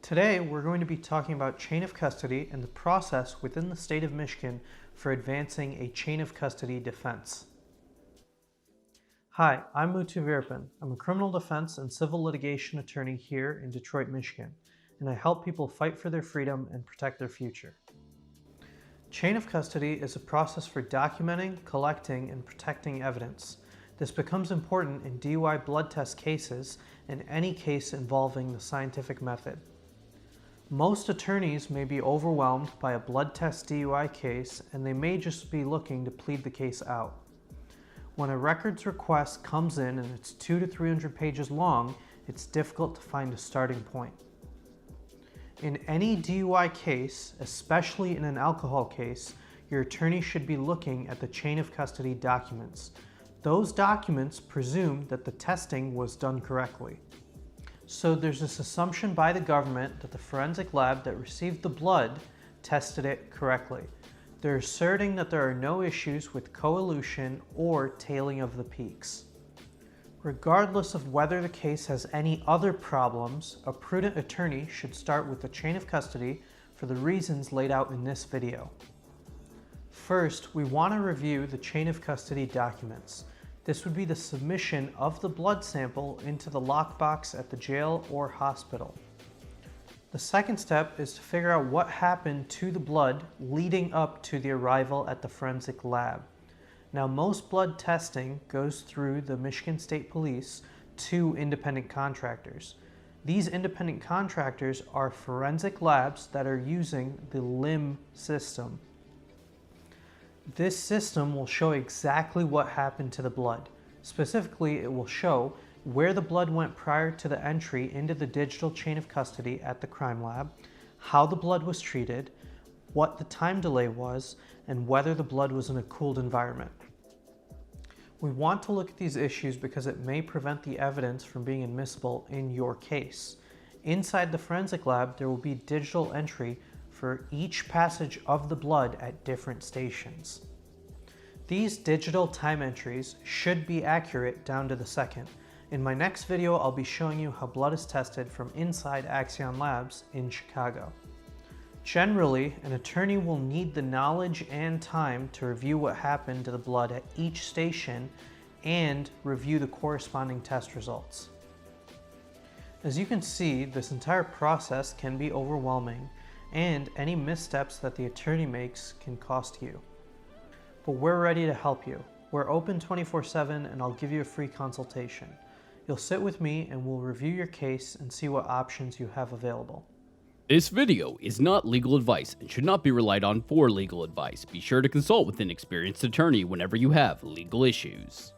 Today, we're going to be talking about chain of custody and the process within the state of Michigan for advancing a chain of custody defense. Hi, I'm Muthu Veerappan. I'm a criminal defense and civil litigation attorney here in Detroit, Michigan, and I help people fight for their freedom and protect their future. Chain of custody is a process for documenting, collecting, and protecting evidence. This becomes important in DUI blood test cases and any case involving the scientific method. Most attorneys may be overwhelmed by a blood test DUI case, and they may just be looking to plead the case out. When a records request comes in and it's 200 to 300 pages long, it's difficult to find a starting point. In any DUI case, especially in an alcohol case, your attorney should be looking at the chain of custody documents. Those documents presume that the testing was done correctly. So there's this assumption by the government that the forensic lab that received the blood tested it correctly. They're asserting that there are no issues with coelution or tailing of the peaks. Regardless of whether the case has any other problems, a prudent attorney should start with the chain of custody for the reasons laid out in this video. First, we want to review the chain of custody documents. This would be the submission of the blood sample into the lockbox at the jail or hospital. The second step is to figure out what happened to the blood leading up to the arrival at the forensic lab. Now, most blood testing goes through the Michigan State Police to independent contractors. These independent contractors are forensic labs that are using the LIM system. This system will show exactly what happened to the blood. Specifically, it will show where the blood went prior to the entry into the digital chain of custody at the crime lab, how the blood was treated, what the time delay was, and whether the blood was in a cooled environment. We want to look at these issues because it may prevent the evidence from being admissible in your case. Inside the forensic lab, there will be digital entry for each passage of the blood at different stations. These digital time entries should be accurate down to the second. In my next video, I'll be showing you how blood is tested from inside Axion Labs in Chicago. Generally, an attorney will need the knowledge and time to review what happened to the blood at each station and review the corresponding test results. As you can see, this entire process can be overwhelming, and any missteps that the attorney makes can cost you. But we're ready to help you. We're open 24/7, and I'll give you a free consultation. You'll sit with me and we'll review your case and see what options you have available. This video is not legal advice and should not be relied on for legal advice. Be sure to consult with an experienced attorney whenever you have legal issues.